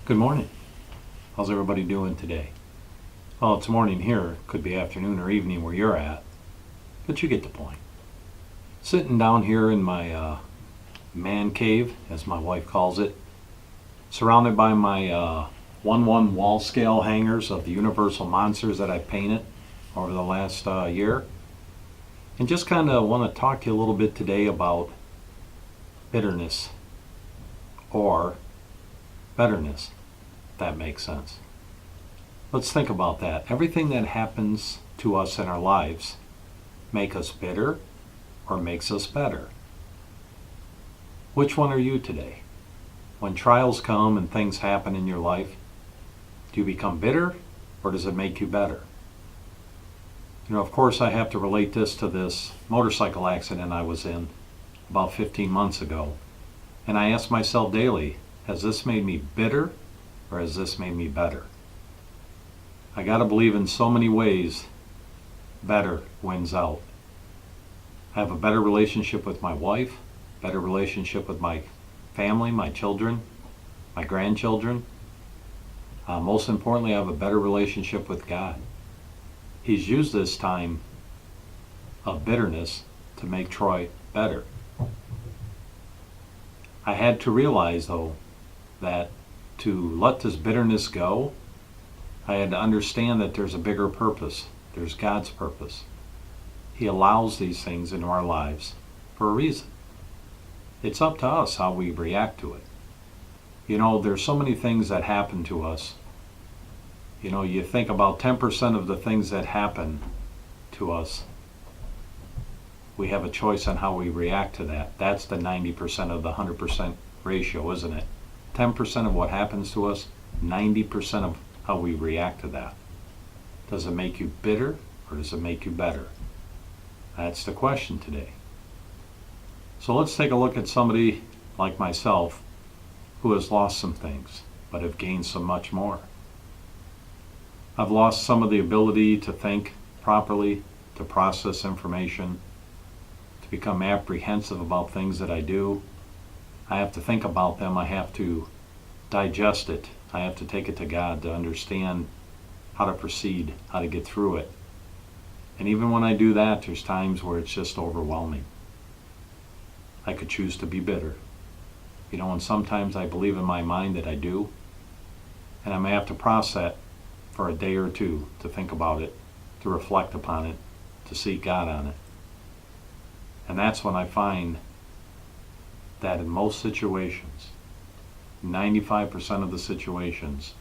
Good morning. How's everybody doing today? Well, it's morning here. Could be afternoon or evening where you're at, but you get the point. Sitting down here in my man cave, as my wife calls it, surrounded by my 1/1 wall scale hangers of the Universal Monsters that I painted over the last year. And just kind of want to talk to you a little bit today about bitterness or betterness, if that makes sense. Let's think about that. Everything that happens to us in our lives make us bitter or makes us better. Which one are you today? When trials come and things happen in your life, do you become bitter or does it make you better? Of course, I have to relate this to this motorcycle accident I was in about 15 months ago. And I ask myself daily, has this made me bitter or has this made me better? I got to believe in so many ways, better wins out. I have a better relationship with my wife, better relationship with my family, my children, my grandchildren. Most importantly, I have a better relationship with God. He's used this time of bitterness to make Troy better. I had to realize, though, that to let this bitterness go, I had to understand that there's a bigger purpose. There's God's purpose. He allows these things into our lives for a reason. It's up to us how we react to it. There's so many things that happen to us. You think about 10% of the things that happen to us, we have a choice on how we react to that. That's the 90% of the 100% ratio, isn't it? 10% of what happens to us, 90% of how we react to that. Does it make you bitter or does it make you better? That's the question today. So let's take a look at somebody like myself who has lost some things but have gained so much more. I've lost some of the ability to think properly, to process information, to become apprehensive about things that I do. I have to think about them. I have to digest it. I have to take it to God to understand how to proceed, how to get through it. And even when I do that, there's times where it's just overwhelming. I could choose to be bitter. And sometimes I believe in my mind that I do. And I may have to process it for a day or two to think about it, to reflect upon it, to seek God on it. And that's when I find that in most situations, 95% of the situations,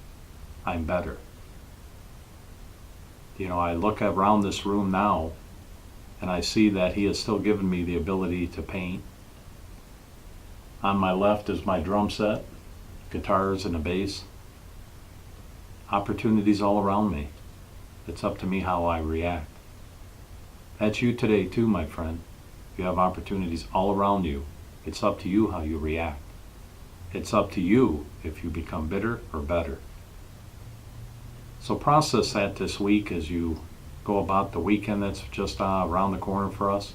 I'm better. I look around this room now and I see that He has still given me the ability to paint. On my left is my drum set, guitars and a bass. Opportunities all around me. It's up to me how I react. That's you today too, my friend. You have opportunities all around you. It's up to you how you react. It's up to you if you become bitter or better. So process that this week as you go about the weekend that's just around the corner for us.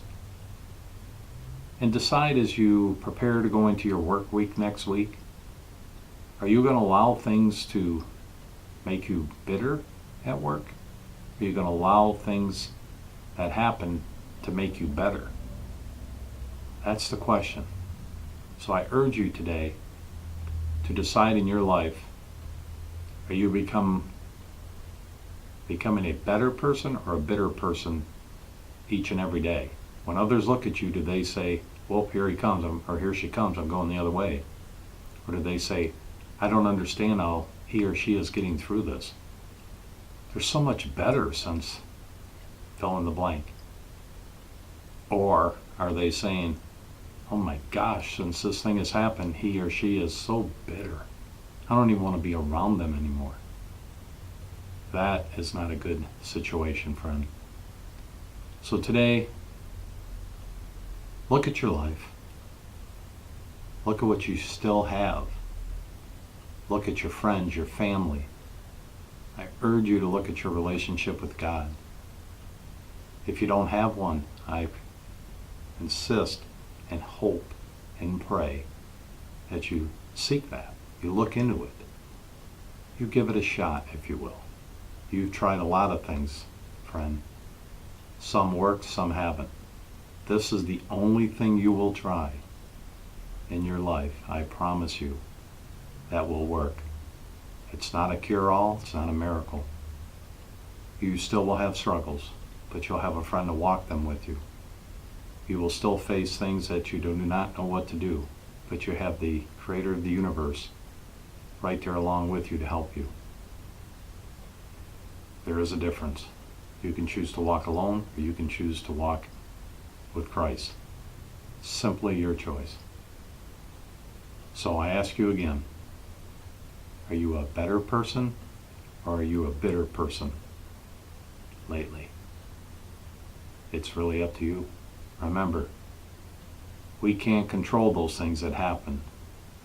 And decide as you prepare to go into your work week next week, are you going to allow things to make you bitter at work? Are you going to allow things that happen to make you better? That's the question. So I urge you today to decide in your life, are you becoming a better person or a bitter person each and every day? When others look at you, do they say, well, here he comes, or here she comes, I'm going the other way? Or do they say, I don't understand how he or she is getting through this? They're so much better since fill in the blank. Or are they saying, oh my gosh, since this thing has happened, he or she is so bitter. I don't even want to be around them anymore. That is not a good situation, friend. So today, look at your life. Look at what you still have. Look at your friends, your family. I urge you to look at your relationship with God. If you don't have one, I insist and hope and pray that you seek that. You look into it. You give it a shot, if you will. You've tried a lot of things, friend. Some worked, some haven't. This is the only thing you will try in your life, I promise you, that will work. It's not a cure-all, it's not a miracle. You still will have struggles, but you'll have a friend to walk them with you. You will still face things that you do not know what to do, but you have the creator of the universe right there along with you to help you. There is a difference. You can choose to walk alone, or you can choose to walk with Christ. Simply your choice. So I ask you again, are you a better person or are you a bitter person lately? It's really up to you. Remember, we can't control those things that happen,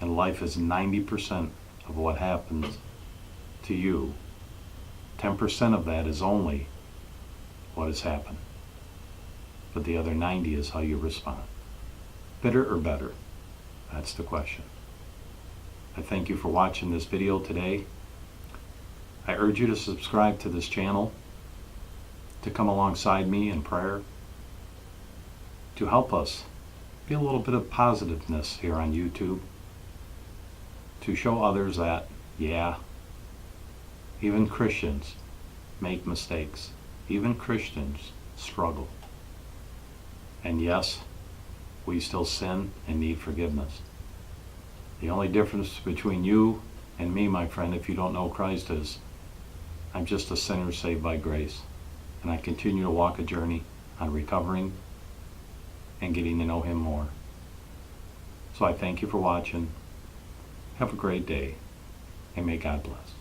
and life is 90% of what happens to you. 10% of that is only what has happened, but the other 90 is how you respond. Bitter or better? That's the question. I thank you for watching this video today. I urge you to subscribe to this channel, to come alongside me in prayer, to help us be a little bit of positiveness here on YouTube, to show others that, yeah, even Christians make mistakes. Even Christians struggle. And yes, we still sin and need forgiveness. The only difference between you and me, my friend, if you don't know Christ, is I'm just a sinner saved by grace. And I continue to walk a journey on recovering and getting to know Him more. So I thank you for watching. Have a great day, and may God bless.